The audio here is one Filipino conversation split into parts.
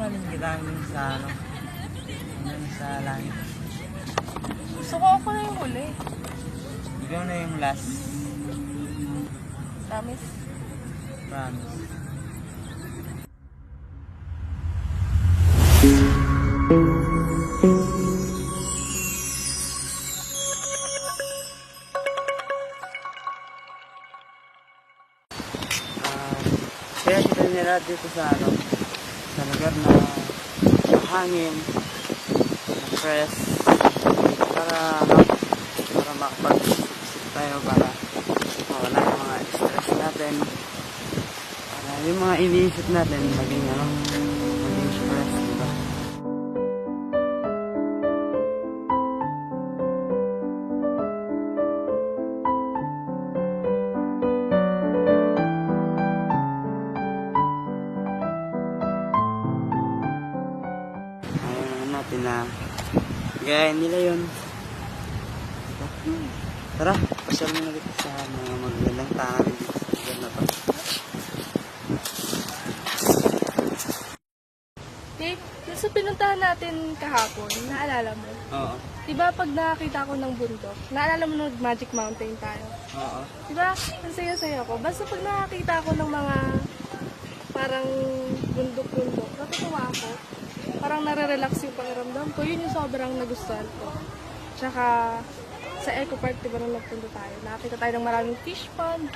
mahalin kita hanggang sa ano, hanggang sa langit. Gusto ko ako na yung huli. Ikaw na yung last. Promise. Promise. Kaya kita nila dito sa ano, sa lugar na hangin, na fresh, para ano, para makapag-isip tayo, para mawala yung mga stress natin, para yung mga iniisip natin maging ano, maging stress, diba? Ayaw natin na gaya nila yun. Tara, pasyal mo na dito sa mga magandang tangan dito sa lugar na to. Dave, yung sa pinuntahan natin kahapon, naalala mo? Oo. Diba pag nakakita ko ng bundok, naalala mo nung Magic Mountain tayo? Oo. Diba, ang saya-saya ko. Basta pag nakakita ko ng mga parang bundok-bundok, natutuwa ako. Parang nare-relax yung pakiramdam ko. Yun yung sobrang nagustuhan ko. Tsaka, sa Eco Park, diba nung nagpunta tayo, nakakita tayo ng maraming fish ponds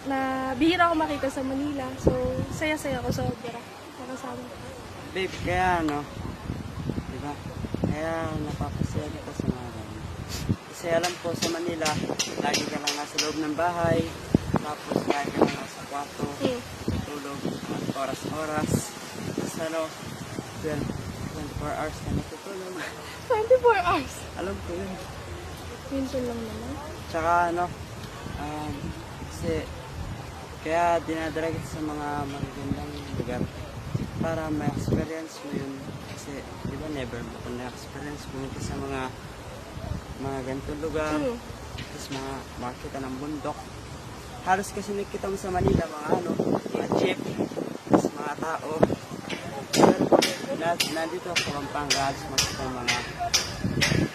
na bihira ako makita sa Manila. So, saya-saya ko sobra. Nakasama ko. Babe, kaya ano, diba? Kaya napapasaya kita sa mga ganyan. Kasi alam ko sa Manila, lagi ka lang nasa loob ng bahay, tapos lagi ka lang nasa kwarto, tulog, oras-oras. Tapos ano, 24 hours ka natutulog. 24 hours. Alam ko yun. Minsan lang naman. Tsaka ano, kasi kaya dinadala kita sa mga magagandang lugar para ma-experience mo yun. Kasi di ba never mo kung na-experience pumunta sa mga ganitong lugar, tapos makakita ng bundok. Halos kasi nakikita mo sa Manila mga ano, mga jeep, tapos mga tao. Pero nandito sa Pampanga, makikita mga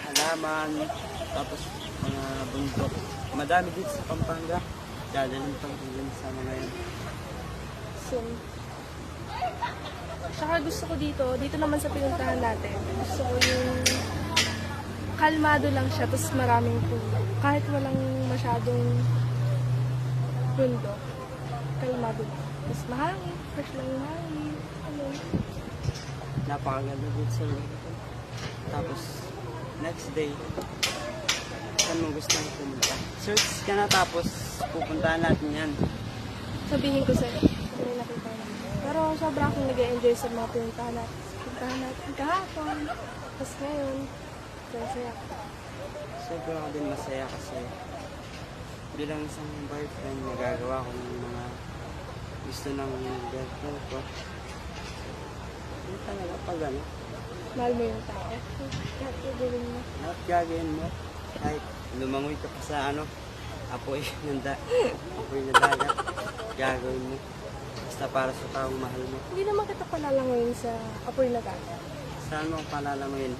halaman, tapos mga bundok. Madami dito sa Pampanga. Dadalhin pang yun sa mga yun. Soon. Tsaka gusto ko dito naman sa pinuntahan natin, gusto ko yung kalmado lang siya, tapos maraming puno. Kahit walang masyadong bundok, kalmado lang. Tapos mahangin, fresh lang yung hangin. Ano? Napakaganda dito sa lugar. Tapos, next day, saan mo gusto nang pumunta? Search ka na, tapos pupuntahan natin yan. Sabihin ko sa'yo, may nakita namin. Pero sobra akong nag-enjoy sa mga pinuntahan natin kahapon. Tapos ngayon, saya ko. Sobrang ako din masaya kasi bilang isang boyfriend, nagagawa ko ng mga gusto ng girlfriend ko. Hindi talaga pag ano, Mahal mo yung tao. Kahit gagawin mo. lahat gagawin mo. Kahit lumangoy ka pa sa ano, apoy ng dagat, gagawin mo. Basta para sa taong mahal mo. Hindi naman kita palalangoyin sa apoy na dagat. Saan mo palalamuin?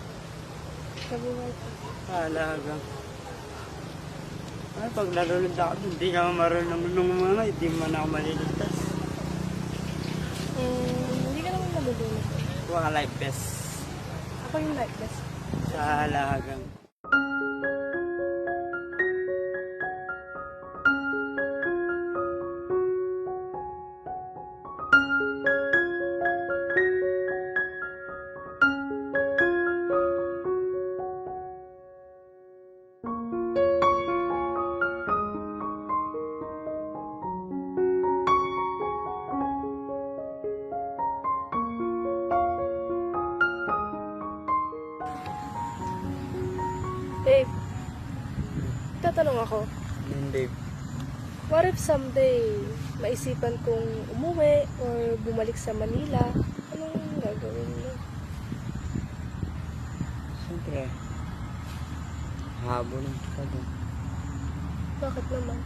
Sa buhay ko. Talaga. Ay, pag nalulod ako, hindi ka marunong mga, hindi man ako maliligtas. Hindi ka naman nabudulog. Kuha ka life vest Ako yung life vest. sa halagang. Babe, tatanong ako. Hindi. What if someday maisipan kong umuwi or bumalik sa Manila? Anong gagawin mo? Siyempre, habulin kita dun. Bakit naman?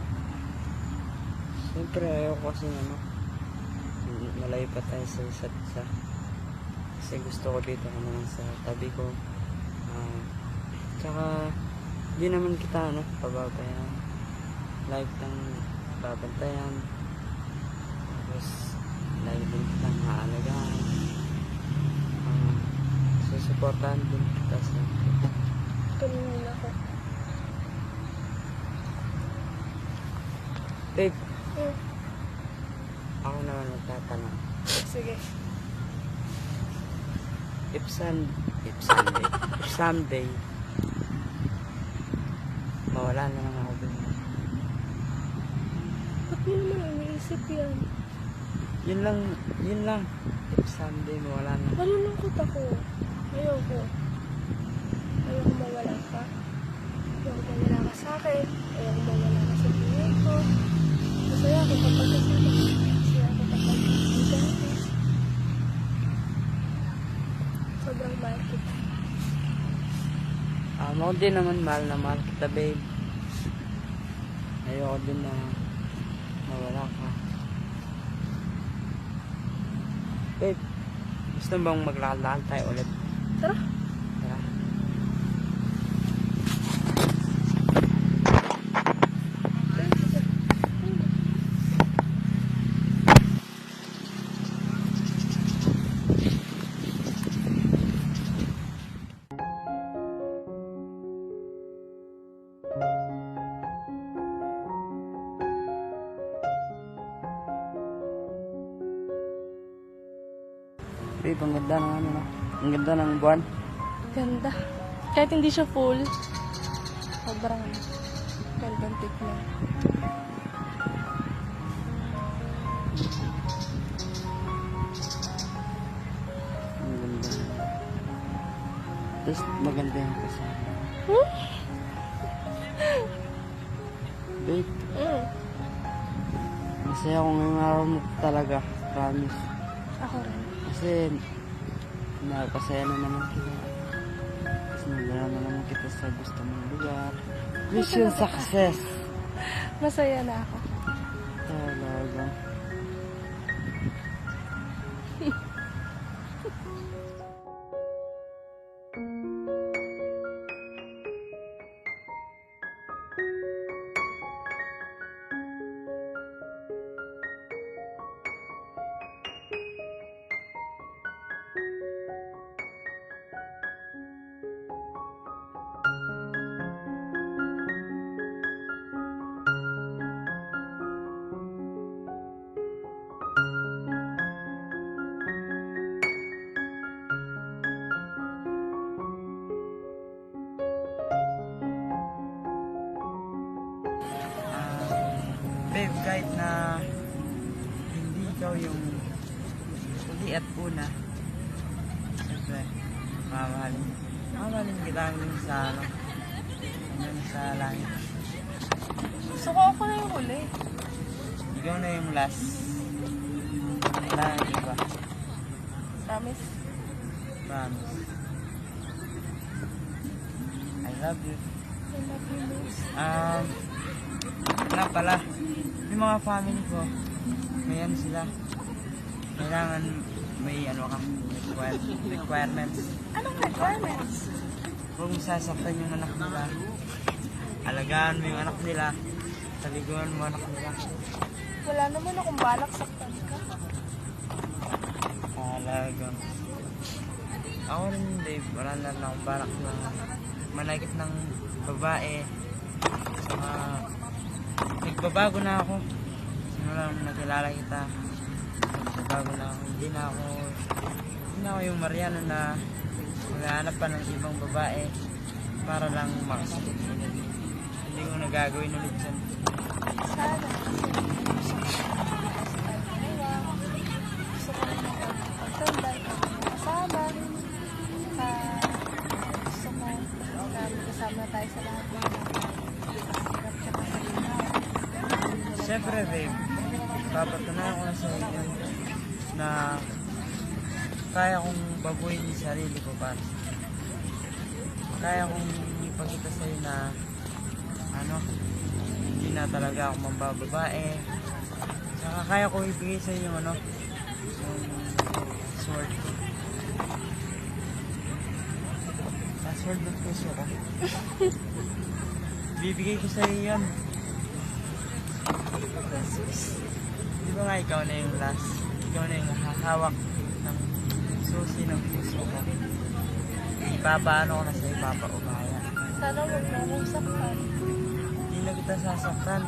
Siyempre, ayoko kasi ano, malayo pa tayo sa isa't isa. Kasi gusto ko dito ka naman sa tabi ko. Tsaka di naman kita pababayaan. Lagi kang babantayan. Tapos lagi din kitang maalagaan. Susuportahan din kita sa Tumingin ako. babe, Hmm. ako naman magtatanong. Sige. If someday, mawala na lang ako dun. Ba't mo naman iniisip yan? Yun lang. If someday, mawala na. Malulungkot ako. Ayoko. Ayoko mawala ka. Ayoko mawala ka sa akin. Ayoko mawala ka sa buhay ko. Masaya ako kapag kasama ka. Masaya ako kapag hindi ka. Sobrang mahal kita. Ako din naman mahal na mahal kita, babe. Ayoko din na mawala ka. Babe, gusto bang maglakad tayo ulit? Tara. Tara. Babe, ang ganda ng no? Ang ganda ng buwan. Ganda. Kahit hindi siya full, sobrang gandang tignan. Ang ganda. Tapos maganda yung kasama. Hmm? Babe, Mm. masaya ako ngayong araw mo talaga. Promise. Ako rin. Kasi napasaya na naman kita. Tapos nagdala na naman kita sa gusto mong lugar. Mission success. Masaya na ako. Talaga. Babe, kahit na hindi ikaw yung uli at una, siyempre, mamahalin kita hanggang sa hanggang sa langit. Gusto ko ako na yung huli. Ikaw na yung last. Wala nang iba. Promise. Promise. I love you. I love you most. Nga pala, yung mga family ko, may ano sila, kailangan may requirements. Anong requirements? Huwag mo sasaktan yung anak nila. Alagaan mo yung anak nila. Taliguan mo anak nila. Wala naman akong balak saktan ka. Talagang. Ako rin, Dave, wala na lang akong balak na managit ng babae. Saka, nagbabago na ako. Simula nung nakilala kita, nagbabago na ako. Hindi na ako yung Mariano na maghahanap pa ng ibang babae para lang makasakit. Hindi ko na gagawin ulit yan. Sana. Gusto ko rin pagtambay, kasama. Gusto ko kasama tayo sa lahat ng hirap tsaka kalinaw. Siyempre, babe, papatunayan ko na sa inyo na kaya kong baguhin yung sarili ko para kaya kong ipakita sa'yo na hindi na talaga ako mambababae. Saka kaya ko ibigay sa inyo yung sword ko. sword ng puso ko. Bibigay ko sa'yo yan. Di ba nga ikaw na yung last? Ikaw na yung hahawak ng susi ng puso ko. Ipapaano ko na sa'yo, ipapaubaya. Sana huwag na akong saktan. Hindi na kita sasaktan.